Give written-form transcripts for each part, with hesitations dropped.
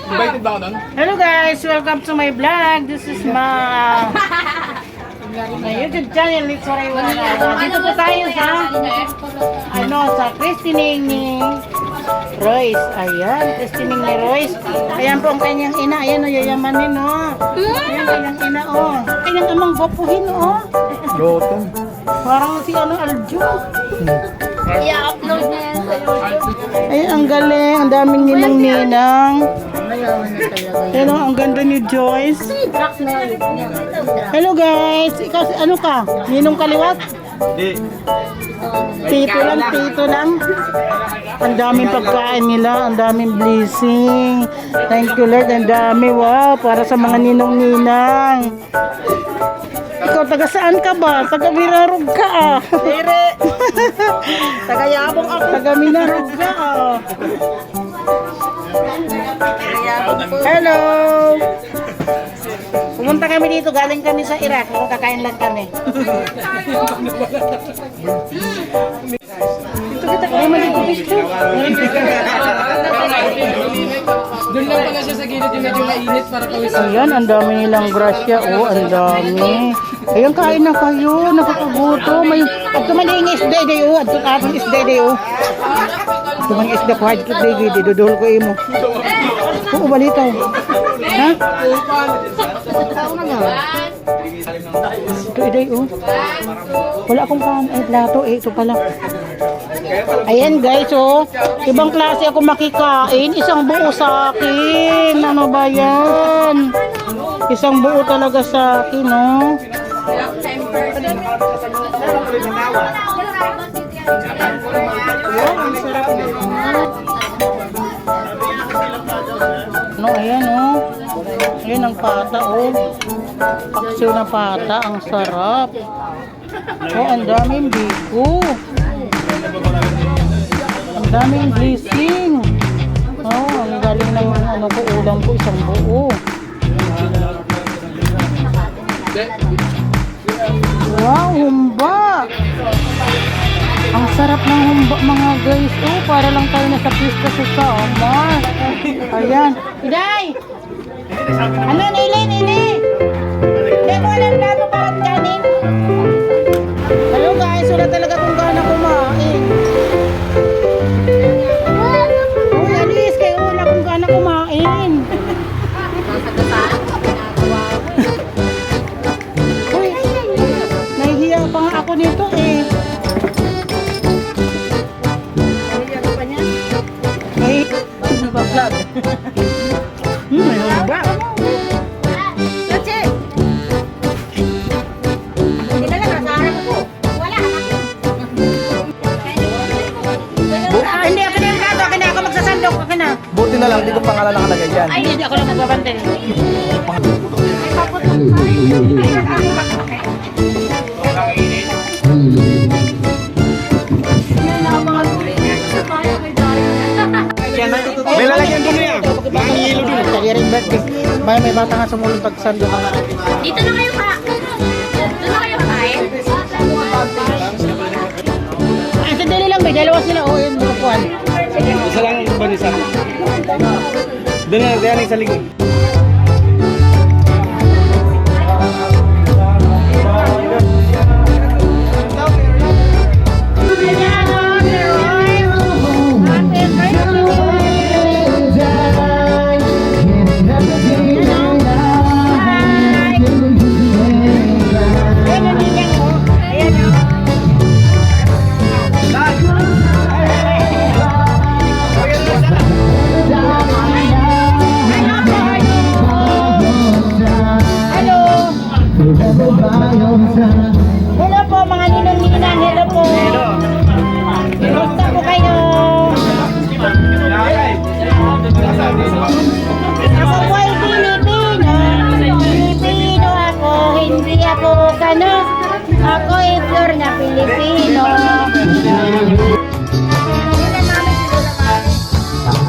Invited ba ako nun? Hello guys, welcome to my vlog. This is my YouTube channel. It's what I want. Dito po tayo sa christening ni Royce. Ayan, christening ni Royce. Ayan po ang kanyang ina. Ayan o, yayamanin o. Ayan kanyang ina o. Kanyang amang gwapuhin o. Loto. Parang si Aljo. I-upload na yan sa YouTube. Ayan, ang galing. Ang daming ninang-ninang. Ayan o, ang ganda ni Joyce. Hello guys. Ikaw, ano ka? Ninong kaliwat? Hindi. Tito lang. Ang daming pagkain nila, ang daming blessing. Thank you Lord, ang dami. Wow, para sa mga ninong-ninang. Ikaw, taga saan ka ba? Taga Mirarog ka ah. Dire! Tagayabong ako. Taga Mirarog ka ah. Tagayabong po. Hello! Pumunta kami dito, galing kami sa Iraq. Kakain lang kami. Dito kita kaya maligubis to. Doon lang pala siya sa gilid yung medyo mainit para pawisan. Ayan, ang dami nilang grasya. Oh, ang dami. Ayan, kain na kayo. Nakakaguto. May, at tumaling isda day oh. At tumatong isda day oh. Tumaling isda ko. Hajit day gidi. Dudol ko imo. Oo, balitaw. Ha? Ito day oh. Wala akong kain. Ay, plato eh. Ito pala. Ayan guys oh. Ibang klase ako makikain. Isang buo sa akin. Ano ba yan? Isang buo talaga sa akin oh. Wow, ang sarap naman. No, ayan oh. Ayan ang pata oh. Paksiw na pata, ang sarap. Oh, ang daming biko. Ang daming blessing. Oh, ang galing ng ano ko, ulam ko, isang buo. Wow, humba. Ang sarap ng humba mga guys. Oh, para lang tayo nasa pista sa summer. Ayan. Iday! Ano, Nili? Hindi mo alam na ito parang kanin. Hello guys, wala talaga kung gana kumain. Oh, alis kayo, wala kung gana kumain. Uy, nahihiya pa nga ako nito eh. Nahihiya ka pa niya? Nahihiya pa vlog. May humba. That's it. Hindi na lang, nasa harap ko. Wala, Hindi, akin na yung plato. Akin na ako magsasandok. Akin na. Buti na lang, hindi ko pangalan nakalagay dyan. Ay, hindi ako lang magbabante. May lalagyan doon yan. Nangihilo doon. Nagkagiring birthday. May bata nga sumulong pagsandok. Dito na kayo ka. Dito na kayo kain. Ay, sandali lang. May dalawa sila. Oo, yun. Bukuan. Isa lang ba ni Sam? Doon na, yan sa likod. Hello po mga ninong-ninang, hello po. Kumusta po kayo? Ako po ay Pilipino. Pilipino ako, hindi ako kano. Ako ay pure na Pilipino.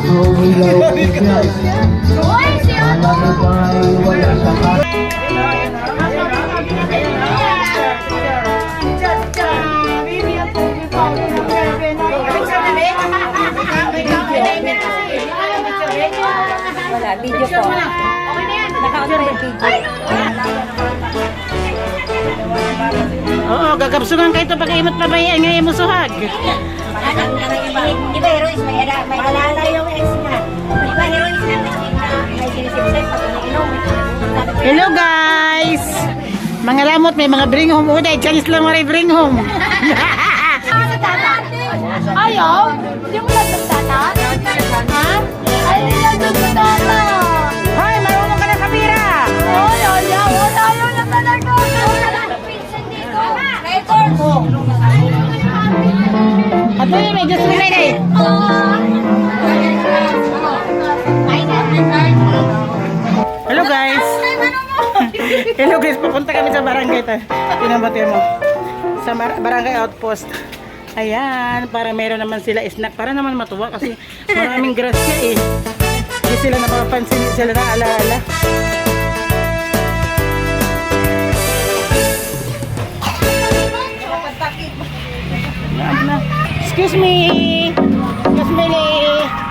Uy, siya! Wala, video po. Okay na yan. Naka-on yung video. Oo, gagabsugan kayo ito pag-imot pa ba yan ngayon mo suhag. Di ba, Heroes, may alala yung ex niya. Di ba, Heroes, may sinisipsip pag iniinom. Hello guys! Mga lamot, may mga bring home. O, dahil chance lang maray bring home. Sa tata. Ayaw? Hindi mo lang sa tata? Ha? Ay, nilang sa tata. Hoy, marunong ka na sa bira! Ay, ayaw. Ayaw na talaga. Record mo. Ato yun, may Diyos mo na eh. Hello guys! Hello guys, pupunta kami sa barangay. Pinabati mo. Sa barangay outpost. Ayan, para meron naman sila snack. Para naman matuwa kasi maraming grasya eh. Hindi sila napapansin, hindi sila naalaala. Excuse me! Excuse me!